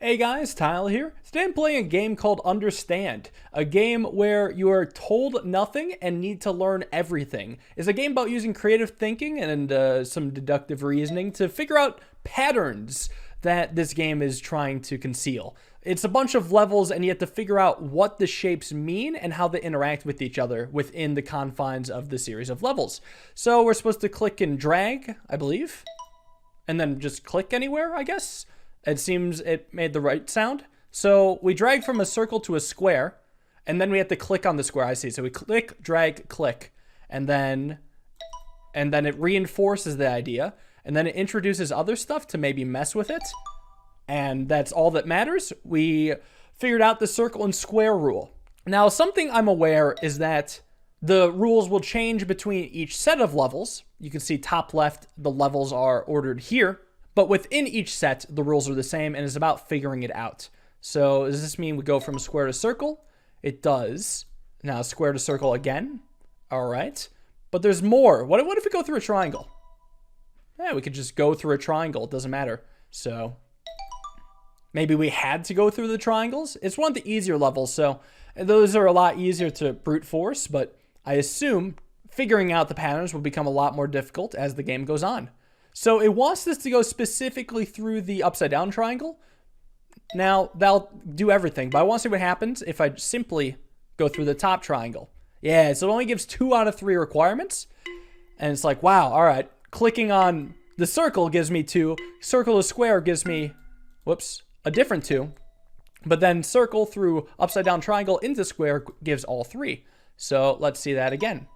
Hey guys, Tile here. Today I'm playing a game called Understand, a game where you are told nothing and need to learn everything. It's a game about using creative thinking and some deductive reasoning to figure out patterns that this game is trying to conceal. It's a bunch of levels and you have to figure out what the shapes mean and how they interact with each other within the confines of the series of levels. So we're supposed to click and drag, I believe, and then just click anywhere, I guess. It seems it made the right sound. So we drag from a circle to a square, and then we have to click on the square. I see. So we click, drag, click, and then it reinforces the idea, and then it introduces other stuff to maybe mess with it. And that's all that matters. We figured out the circle and square rule. Now, something I'm aware is that the rules will change between each set of levels. You can see top left, the levels are ordered here. But within each set, the rules are the same, and it's about figuring it out. So does this mean we go from square to circle? It does. Now square to circle again. All right. But there's more. What if we go through a triangle? Yeah, we could just go through a triangle. It doesn't matter. So maybe we had to go through the triangles. It's one of the easier levels, so those are a lot easier to brute force, but I assume figuring out the patterns will become a lot more difficult as the game goes on. So it wants this to go specifically through the upside down triangle. Now, that'll do everything, but I want to see what happens if I simply go through the top triangle. Yeah, so it only gives 2 out of 3 requirements. And it's like, wow, all right. Clicking on the circle gives me 2. Circle to square gives me, whoops, a different 2. But then circle through upside down triangle into square gives all 3. So let's see that again.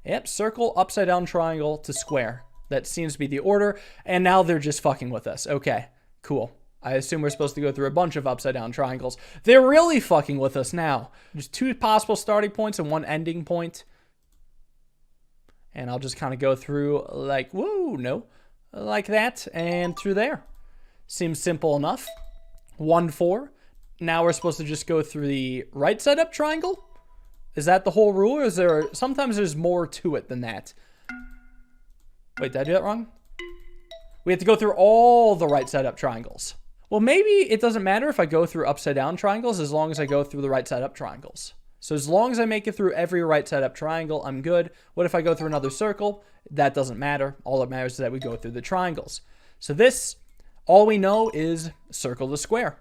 Yep, circle, upside down triangle to square. That seems to be the order, and now they're just fucking with us. Okay, cool. I assume we're supposed to go through a bunch of upside down triangles. They're really fucking with us now. There's 2 possible starting points and 1 ending point. And I'll just kind of go through like, whoa, no, like that, and through there. Seems simple enough. 1, 4. Now we're supposed to just go through the right side up triangle? Is that the whole rule, or is there, sometimes there's more to it than that? Wait, did I do that wrong? We have to go through all the right side up triangles. Well, maybe it doesn't matter if I go through upside down triangles as long as I go through the right side up triangles. So as long as I make it through every right side up triangle, I'm good. What if I go through another circle? That doesn't matter. All that matters is that we go through the triangles. So this, all we know is circle to square.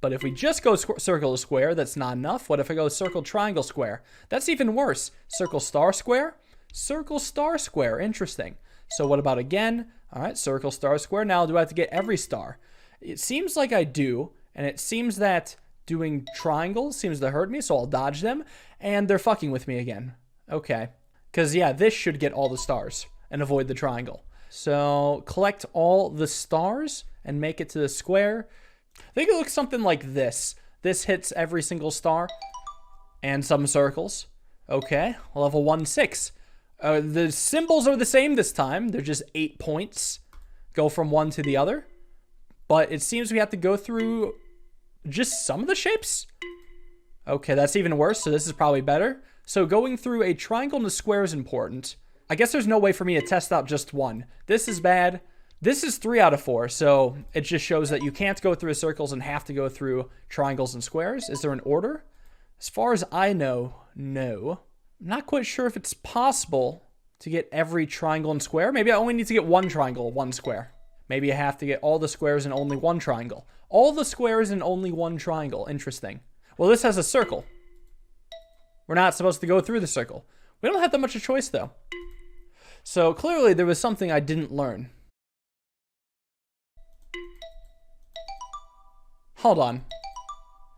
But if we just go circle to square, that's not enough. What if I go circle, triangle, square? That's even worse. Circle, star, square? Circle, star, square. Interesting. So what about again? All right, circle, star, square. Now do I have to get every star? It seems like I do, and it seems that doing triangles seems to hurt me, so I'll dodge them, and they're fucking with me again. Okay. Because, yeah, this should get all the stars and avoid the triangle. So collect all the stars and make it to the square. I think it looks something like this. This hits every single star and some circles. Okay, level 1, 6. The symbols are the same this time. They're just 8 points. Go from one to the other. But it seems we have to go through just some of the shapes. Okay, that's even worse. So this is probably better. So going through a triangle and a square is important. I guess there's no way for me to test out just one. This is bad. This is 3 out of 4. So it just shows that you can't go through circles and have to go through triangles and squares. Is there an order? As far as I know, no. I'm not quite sure if it's possible to get every triangle and square. Maybe I only need to get 1 triangle, 1 square. Maybe I have to get all the squares and only 1 triangle. All the squares and only 1 triangle. Interesting. Well, this has a circle. We're not supposed to go through the circle. We don't have that much of a choice, though. So clearly there was something I didn't learn. Hold on.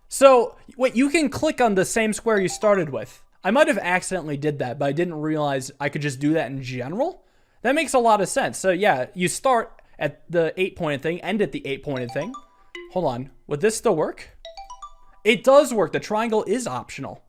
So, wait, you can click on the same square you started with. I might have accidentally did that, but I didn't realize I could just do that in general. That makes a lot of sense. So yeah, you start at the 8-pointed thing, end at the 8-pointed thing. Hold on, would this still work? It does work. The triangle is optional.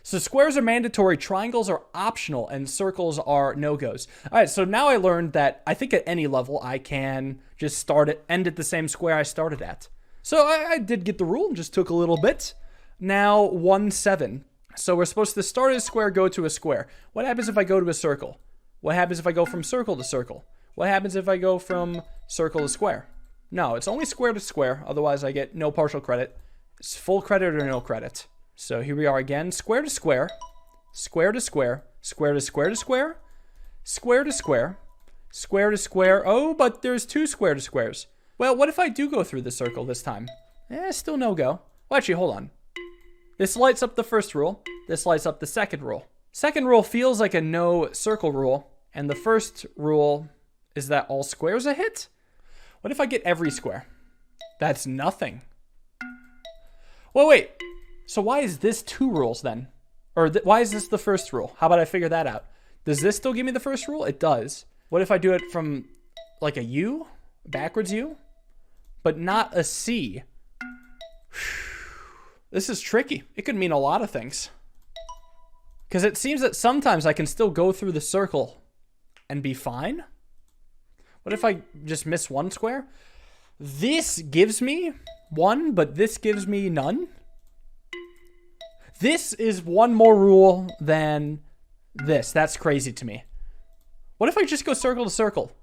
So squares are mandatory, triangles are optional, and circles are no-goes. All right, so now I learned that I think at any level I can just end at the same square I started at. So I did get the rule, just took a little bit. Now 1, 7. So we're supposed to start at a square, go to a square. What happens if I go to a circle? What happens if I go from circle to circle? What happens if I go from circle to square? No, it's only square to square. Otherwise, I get no partial credit. It's full credit or no credit. So here we are again. Square to square. Square to square. Square to square to square. Square to square. Square to square. Oh, but there's 2 square to squares. Well, what if I do go through the circle this time? Still no go. Well, actually, hold on. This lights up the first rule. This lights up the second rule. Second rule feels like a no circle rule. And the first rule is that all squares are hit. What if I get every square? That's nothing. Well, wait. So why is this 2 rules then? Or why is this the first rule? How about I figure that out? Does this still give me the first rule? It does. What if I do it from like a U? Backwards U? But not a C. This is tricky. It could mean a lot of things. Because it seems that sometimes I can still go through the circle and be fine. What if I just miss 1 square? This gives me 1, but this gives me none. This is 1 more rule than this. That's crazy to me. What if I just go circle to circle?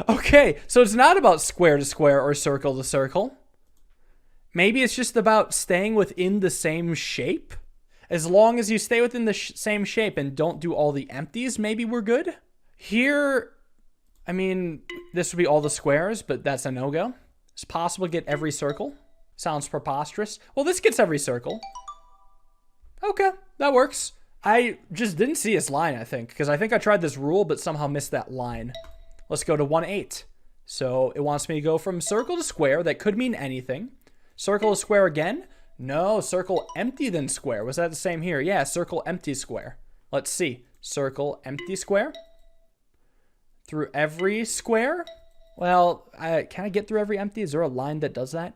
Okay, so it's not about square to square or circle to circle. Maybe it's just about staying within the same shape. As long as you stay within the same shape and don't do all the empties, maybe we're good. Here, I mean, this would be all the squares, but that's a no-go. It's possible to get every circle. Sounds preposterous. Well, this gets every circle. Okay, that works. I just didn't see this line, I think, because I think I tried this rule, but somehow missed that line. Let's go to 1/8. So it wants me to go from circle to square. That could mean anything. Circle to square again? No, circle empty then square. Was that the same here? Yeah, circle empty square. Let's see. Circle empty square. Through every square? Well, can I get through every empty? Is there a line that does that?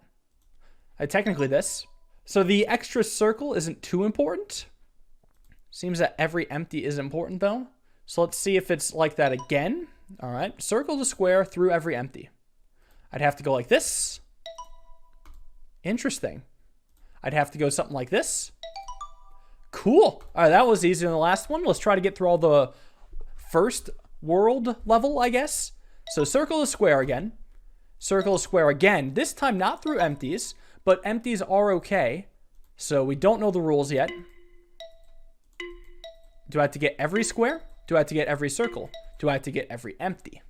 Technically this. So the extra circle isn't too important. Seems that every empty is important though. So let's see if it's like that again. All right, circle to square through every empty. I'd have to go like this. Interesting. I'd have to go something like this. Cool. All right, that was easier than the last one. Let's try to get through all the first world level, I guess. So circle to square again. Circle to square again. This time not through empties, but empties are okay. So we don't know the rules yet. Do I have to get every square? Do I have to get every circle? Do I have to get every empty?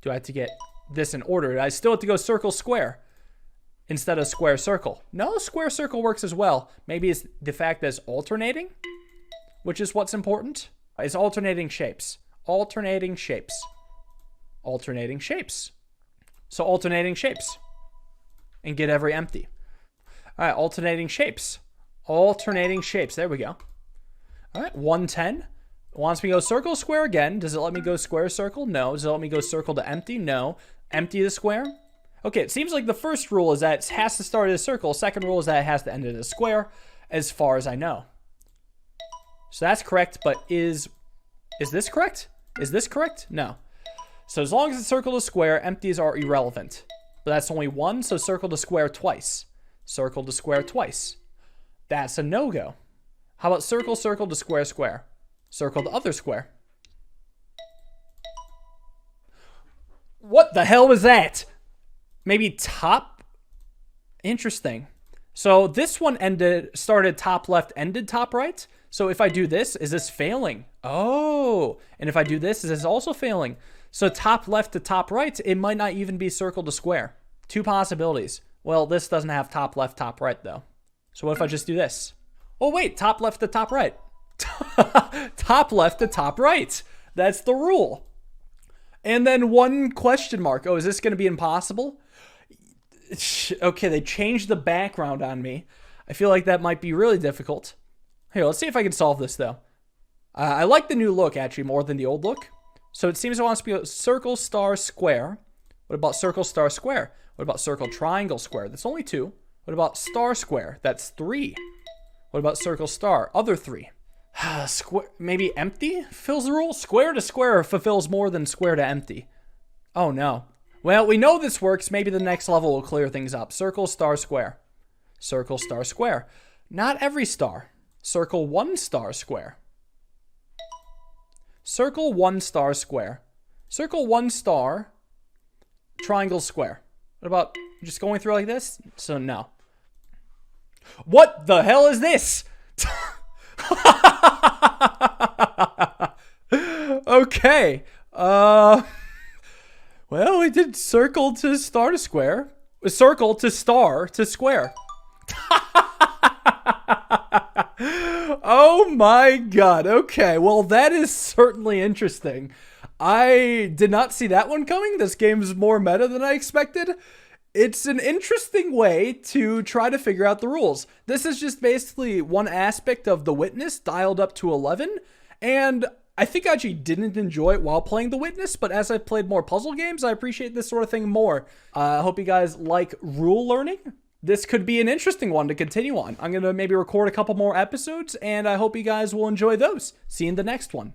Do I have to get this in order? Do I still have to go circle square instead of square circle? No, square circle works as well. Maybe it's the fact that it's alternating, which is what's important. It's alternating shapes. Alternating shapes. Alternating shapes. So alternating shapes. And get every empty. All right, alternating shapes. Alternating shapes. There we go. All right, 110. It wants me to go circle, square again. Does it let me go square, circle? No. Does it let me go circle to empty? No. Empty to square? Okay, it seems like the first rule is that it has to start as a circle. Second rule is that it has to end as a square, as far as I know. So that's correct, but is this correct? Is this correct? No. So as long as it's circle to square, empties are irrelevant. But that's only 1, so circle to square twice. Circle to square twice. That's a no-go. How about circle, circle to square, square? Circle the other square. What the hell was that? Maybe top? Interesting. So this one started top left, ended top right. So if I do this, is this failing? Oh, and if I do this, is this also failing? So top left to top right, it might not even be circle to square. 2 possibilities. Well, this doesn't have top left, top right though. So what if I just do this? Oh wait, top left to top right. Top left to top right. That's the rule. And then 1 question mark. Oh, is this going to be impossible? Okay, they changed the background on me. I feel like that might be really difficult. Here, let's see if I can solve this, though. I like the new look, actually, more than the old look. So it seems it wants to be a circle, star, square. What about circle, star, square? What about circle, triangle, square? That's only 2. What about star, square? That's 3. What about circle, star? Other 3. Square, maybe empty fills the rule? Square to square fulfills more than square to empty. Oh, no. Well, we know this works. Maybe the next level will clear things up. Circle, star, square. Circle, star, square. Not every star. Circle 1 star square. Circle 1 star square. Circle 1 star triangle, square. What about just going through like this? So no. What the hell is this? Okay. Well, we did circle to star to square. Circle to star to square. Oh my god. Okay, well that is certainly interesting. I did not see that one coming. This game's more meta than I expected. It's an interesting way to try to figure out the rules. This is just basically one aspect of The Witness dialed up to 11, and I think I actually didn't enjoy it while playing The Witness, but as I've played more puzzle games, I appreciate this sort of thing more. I hope you guys like rule learning. This could be an interesting one to continue on. I'm going to maybe record a couple more episodes, and I hope you guys will enjoy those. See you in the next one.